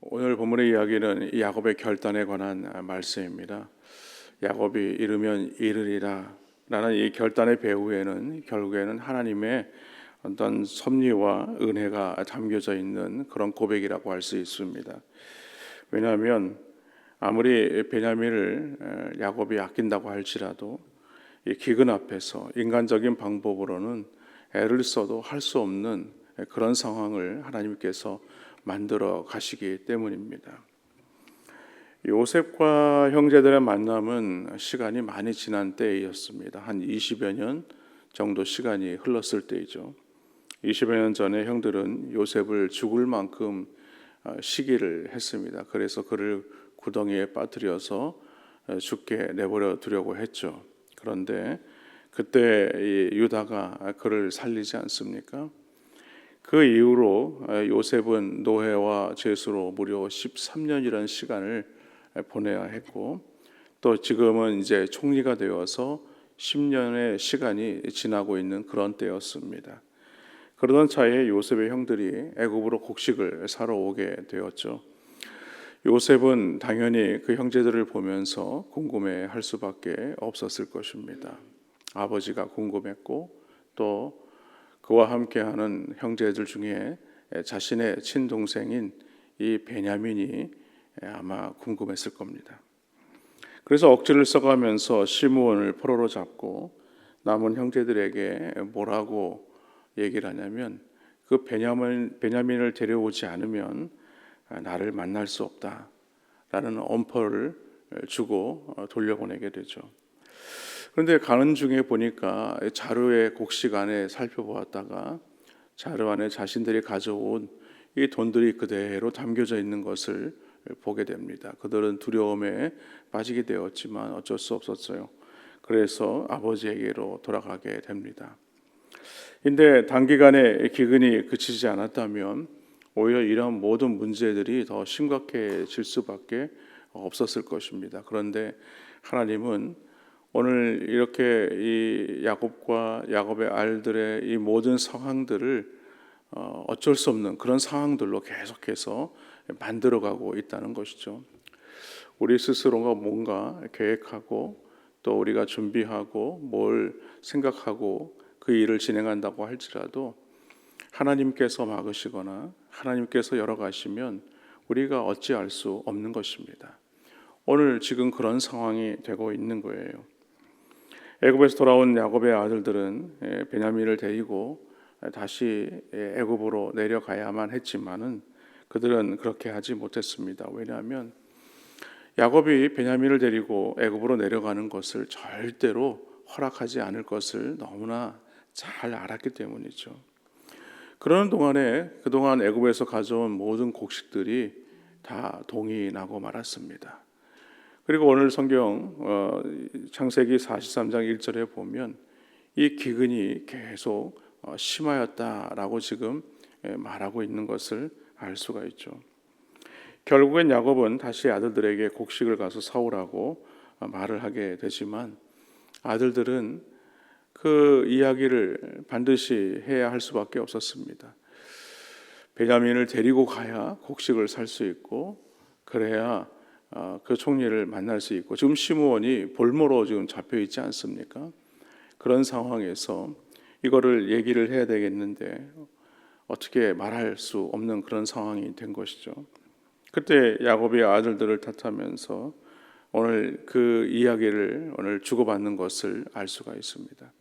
오늘 본문의 이야기는 야곱의 결단에 관한 말씀입니다. 야곱이 이르면 이르리라 라는 이 결단의 배후에는 결국에는 하나님의 어떤 섭리와 은혜가 담겨져 있는 그런 고백이라고 할 수 있습니다. 왜냐하면 아무리 베냐민을 야곱이 아낀다고 할지라도 이 기근 앞에서 인간적인 방법으로는 애를 써도 할 수 없는 그런 상황을 하나님께서 만들어 가시기 때문입니다. 요셉과 형제들의 만남은 시간이 많이 지난 때였습니다. 한 20여 년 정도 시간이 흘렀을 때이죠. 20여 년 전에 형들은 요셉을 죽을 만큼 시기를 했습니다. 그래서 그를 구덩이에 빠뜨려서 죽게 내버려 두려고 했죠. 그런데 그때 유다가 그를 살리지 않습니까? 그 이후로 요셉은 노예와 죄수로 무려 13년이라는 시간을 보내야 했고, 또 지금은 이제 총리가 되어서 10년의 시간이 지나고 있는 그런 때였습니다. 그러던 차에 요셉의 형들이 애굽으로 곡식을 사러 오게 되었죠. 요셉은 당연히 그 형제들을 보면서 궁금해할 수밖에 없었을 것입니다. 아버지가 궁금했고, 또 그와 함께하는 형제들 중에 자신의 친동생인 이 베냐민이 아마 궁금했을 겁니다. 그래서 억지를 써가면서 시므온을 포로로 잡고 남은 형제들에게 뭐라고 얘기를 하냐면, 그 베냐민을 데려오지 않으면 나를 만날 수 없다라는 엄포를 주고 돌려보내게 되죠. 그런데 가는 중에 보니까 자루의 곡식 안에 살펴보았다가 자루 안에 자신들이 가져온 이 돈들이 그대로 담겨져 있는 것을 보게 됩니다. 그들은 두려움에 빠지게 되었지만 어쩔 수 없었어요. 그래서 아버지에게로 돌아가게 됩니다. 근데 단기간에 기근이 그치지 않았다면 오히려 이런 모든 문제들이 더 심각해질 수밖에 없었을 것입니다. 그런데 하나님은 오늘 이렇게 이 야곱과 야곱의 알들의 이 모든 상황들을 어쩔 수 없는 그런 상황들로 계속해서 만들어가고 있다는 것이죠. 우리 스스로가 뭔가 계획하고 또 우리가 준비하고 뭘 생각하고 그 일을 진행한다고 할지라도 하나님께서 막으시거나 하나님께서 열어가시면 우리가 어찌할 수 없는 것입니다. 오늘 지금 그런 상황이 되고 있는 거예요. 애굽에서 돌아온 야곱의 아들들은 베냐민을 데리고 다시 애굽으로 내려가야만 했지만은 그들은 그렇게 하지 못했습니다. 왜냐하면 야곱이 베냐민을 데리고 애굽으로 내려가는 것을 절대로 허락하지 않을 것을 너무나 잘 알았기 때문이죠. 그러는 동안에 그동안 애굽에서 가져온 모든 곡식들이 다 동이 나고 말았습니다. 그리고 오늘 성경 창세기 43장 1절에 보면 이 기근이 계속 심하였다라고 지금 말하고 있는 것을 알 수가 있죠. 결국엔 야곱은 다시 아들들에게 곡식을 가서 사오라고 말을 하게 되지만 아들들은 그 이야기를 반드시 해야 할 수밖에 없었습니다. 베냐민을 데리고 가야 곡식을 살 수 있고 그래야 그 총리를 만날 수 있고, 지금 시므온이 볼모로 지금 잡혀 있지 않습니까? 그런 상황에서 이거를 얘기를 해야 되겠는데 어떻게 말할 수 없는 그런 상황이 된 것이죠. 그때 야곱이 아들들을 탓하면서 오늘 그 이야기를 오늘 주고받는 것을 알 수가 있습니다.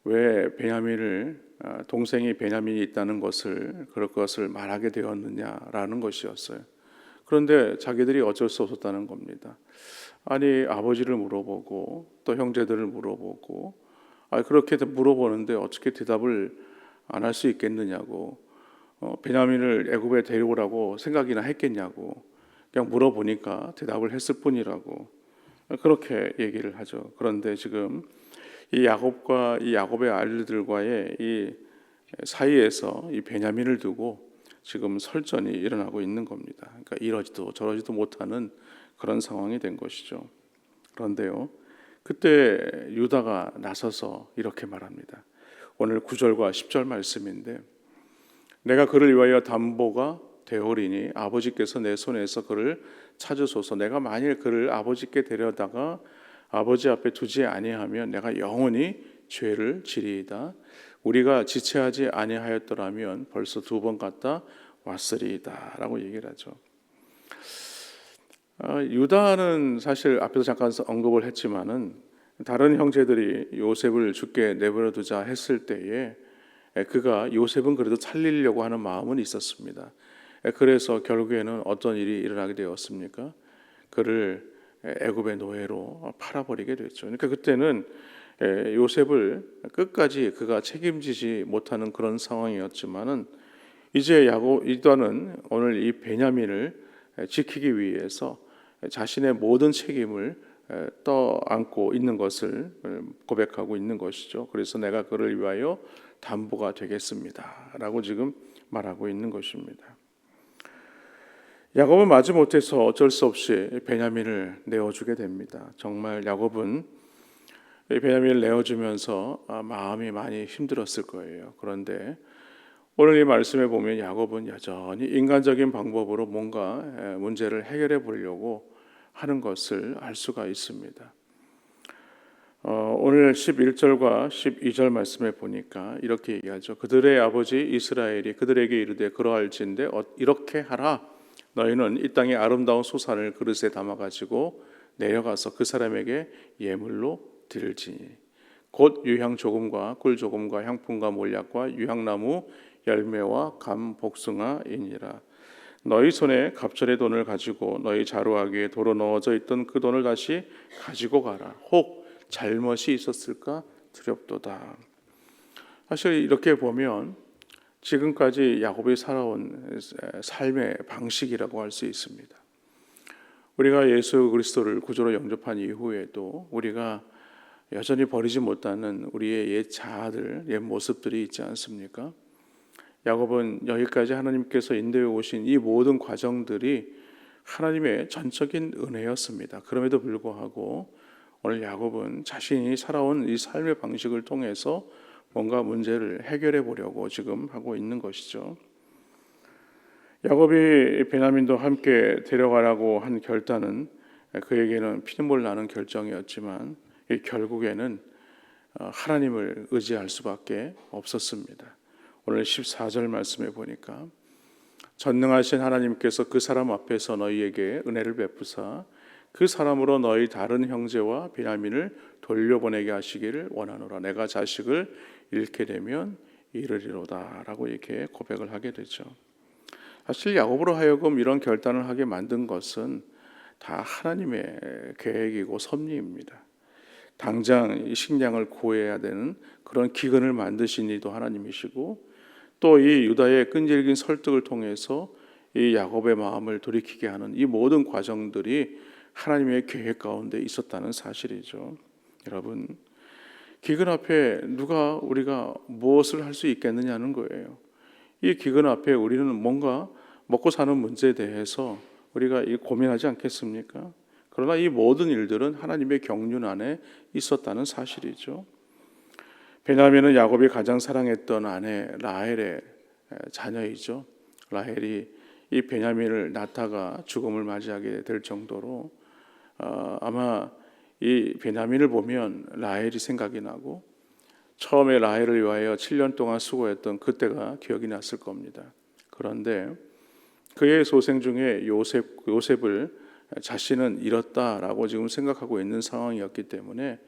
왜 베냐민을 동생이 베냐민이 있다는 것을 그럴 것을 말하게 되었느냐라는 것이었어요. 그런데 자기들이 어쩔 수 없었다는 겁니다. 아니 아버지를 물어보고 또 형제들을 물어보고 그렇게 물어보는데 어떻게 대답을 안 할 수 있겠느냐고, 베냐민을 애굽에 데려오라고 생각이나 했겠냐고, 그냥 물어보니까 대답을 했을 뿐이라고 그렇게 얘기를 하죠. 그런데 지금 이 야곱과 이 야곱의 아들들과의 이 사이에서 이 베냐민을 두고 지금 설전이 일어나고 있는 겁니다. 그러니까 이러지도 저러지도 못하는 그런 상황이 된 것이죠. 그런데요, 그때 유다가 나서서 이렇게 말합니다. 오늘 9절과 10절 말씀인데, 내가 그를 위하여 담보가 되오리니 아버지께서 내 손에서 그를 찾으소서. 내가 만일 그를 아버지께 데려다가 아버지 앞에 두지 아니하면 내가 영원히 죄를 지리이다. 우리가 지체하지 아니하였더라면 벌써 2번 갔다 왔으리이다 라고 얘기를 하죠. 유다는 사실 앞에서 잠깐 언급을 했지만은 다른 형제들이 요셉을 죽게 내버려 두자 했을 때에 그가 요셉은 그래도 살리려고 하는 마음은 있었습니다. 그래서 결국에는 어떤 일이 일어나게 되었습니까? 그를 애굽의 노예로 팔아버리게 됐죠. 그러니까 그때는 요셉을 끝까지 그가 책임지지 못하는 그런 상황이었지만은 이제 유다는 오늘 이 베냐민을 지키기 위해서 자신의 모든 책임을 떠안고 있는 것을 고백하고 있는 것이죠. 그래서 내가 그를 위하여 담보가 되겠습니다 라고 지금 말하고 있는 것입니다. 야곱은 마지못해서 어쩔 수 없이 베냐민을 내어주게 됩니다. 정말 야곱은 베냐민을 내어주면서 마음이 많이 힘들었을 거예요. 그런데 오늘 이 말씀에 보면 야곱은 여전히 인간적인 방법으로 뭔가 문제를 해결해 보려고 하는 것을 알 수가 있습니다. 오늘 11절과 12절 말씀에 보니까 이렇게 얘기하죠. 그들의 아버지 이스라엘이 그들에게 이르되 그러할진대 이렇게 하라. 너희는 이 땅의 아름다운 소산을 그릇에 담아가지고 내려가서 그 사람에게 예물로 드릴지니 곧 유향 조금과 꿀 조금과 향품과 몰약과 유향나무 열매와 감 복숭아이니라. 너희 손에 갑절의 돈을 가지고 너희 자루하기에 도로 넣어져 있던 그 돈을 다시 가지고 가라. 혹 잘못이 있었을까 두렵도다. 사실 이렇게 보면 지금까지 야곱이 살아온 삶의 방식이라고 할 수 있습니다. 우리가 예수 그리스도를 구주로 영접한 이후에도 우리가 여전히 버리지 못하는 우리의 옛 자아들, 옛 모습들이 있지 않습니까? 야곱은 여기까지 하나님께서 인도해 오신 이 모든 과정들이 하나님의 전적인 은혜였습니다. 그럼에도 불구하고 오늘 야곱은 자신이 살아온 이 삶의 방식을 통해서 뭔가 문제를 해결해 보려고 지금 하고 있는 것이죠. 야곱이 베냐민도 함께 데려가라고 한 결단은 그에게는 피눈물 나는 결정이었지만 결국에는 하나님을 의지할 수밖에 없었습니다. 오늘 14절 말씀에 보니까 전능하신 하나님께서 그 사람 앞에서 너희에게 은혜를 베푸사 그 사람으로 너희 다른 형제와 베냐민을 돌려보내게 하시기를 원하노라. 내가 자식을 잃게 되면 이르리로다 라고 이렇게 고백을 하게 되죠. 사실 야곱으로 하여금 이런 결단을 하게 만든 것은 다 하나님의 계획이고 섭리입니다. 당장 이 식량을 구해야 되는 그런 기근을 만드신 이도 하나님이시고 또 이 유다의 끈질긴 설득을 통해서 이 야곱의 마음을 돌이키게 하는 이 모든 과정들이 하나님의 계획 가운데 있었다는 사실이죠. 여러분, 기근 앞에 우리가 무엇을 할 수 있겠느냐는 거예요. 이 기근 앞에 우리는 뭔가 먹고 사는 문제에 대해서 우리가 고민하지 않겠습니까? 그러나 이 모든 일들은 하나님의 경륜 안에 있었다는 사실이죠. 베냐민은 야곱이 가장 사랑했던 아내 라헬의 자녀이죠. 라헬이 이 베냐민을 낳다가 죽음을 맞이하게 될 정도로 아마 이 베냐민을 보면 라헬이 생각이 나고 처음에 라헬을 위하여 7년 동안 수고했던 그때가 기억이 났을 겁니다. 그런데 그의 소생 중에 요셉을 자신은 잃었다라고 지금 생각하고 있는 상황이었기 때문에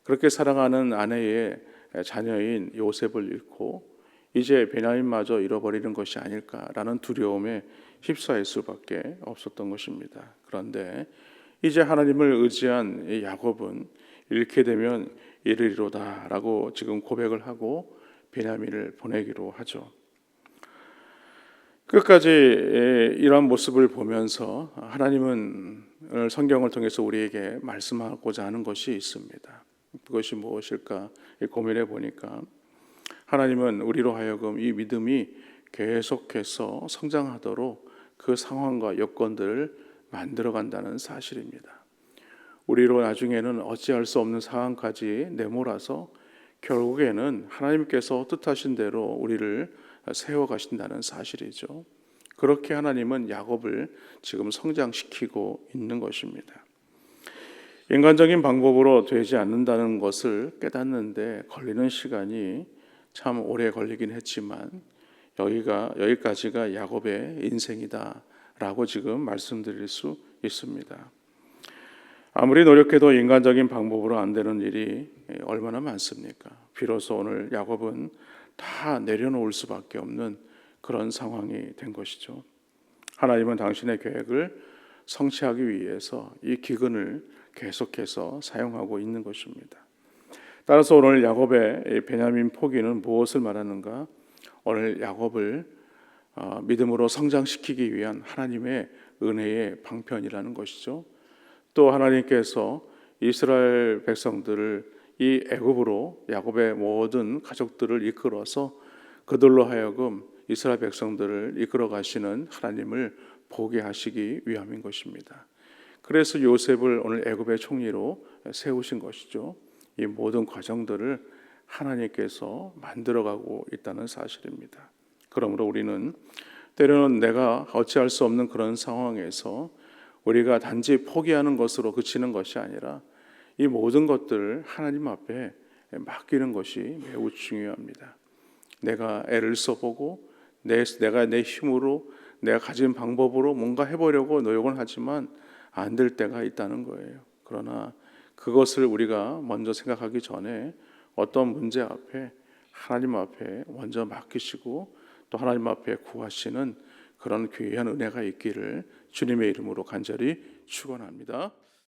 그렇게 사랑하는 아내의 자녀인 요셉을 잃고 이제 베냐민마저 잃어버리는 것이 아닐까라는 두려움에 휩싸일 수밖에 없었던 것입니다. 그런데 이제 하나님을 의지한 야곱은 잃게 되면 이르리로다라고 지금 고백을 하고 베냐민을 보내기로 하죠. 끝까지 이러한 모습을 보면서 하나님은 오늘 성경을 통해서 우리에게 말씀하고자 하는 것이 있습니다. 그것이 무엇일까 고민해 보니까 하나님은 우리로 하여금 이 믿음이 계속해서 성장하도록 그 상황과 여건들을 만들어 간다는 사실입니다. 우리로 나중에는 어찌할 수 없는 상황까지 내몰아서 결국에는 하나님께서 뜻하신 대로 우리를 세워가신다는 사실이죠. 그렇게 하나님은 야곱을 지금 성장시키고 있는 것입니다. 인간적인 방법으로 되지 않는다는 것을 깨닫는데 걸리는 시간이 참 오래 걸리긴 했지만 여기까지가 야곱의 인생이다라고 지금 말씀드릴 수 있습니다. 아무리 노력해도 인간적인 방법으로 안 되는 일이 얼마나 많습니까? 비로소 오늘 야곱은 다 내려놓을 수밖에 없는 그런 상황이 된 것이죠. 하나님은 당신의 계획을 성취하기 위해서 이 기근을 계속해서 사용하고 있는 것입니다. 따라서 오늘 야곱의 베냐민 포기는 무엇을 말하는가? 오늘 야곱을 믿음으로 성장시키기 위한 하나님의 은혜의 방편이라는 것이죠. 또 하나님께서 이스라엘 백성들을 이 애굽으로 야곱의 모든 가족들을 이끌어서 그들로 하여금 이스라엘 백성들을 이끌어 가시는 하나님을 보게 하시기 위함인 것입니다. 그래서 요셉을 오늘 애굽의 총리로 세우신 것이죠. 이 모든 과정들을 하나님께서 만들어가고 있다는 사실입니다. 그러므로 우리는 때로는 내가 어찌할 수 없는 그런 상황에서 우리가 단지 포기하는 것으로 그치는 것이 아니라 이 모든 것들을 하나님 앞에 맡기는 것이 매우 중요합니다. 내가 애를 써보고 내가 내 힘으로 내가 가진 방법으로 뭔가 해보려고 노력을 하지만 안 될 때가 있다는 거예요. 그러나 그것을 우리가 먼저 생각하기 전에 어떤 문제 앞에 하나님 앞에 먼저 맡기시고 또 하나님 앞에 구하시는 그런 귀한 은혜가 있기를 주님의 이름으로 간절히 축원합니다.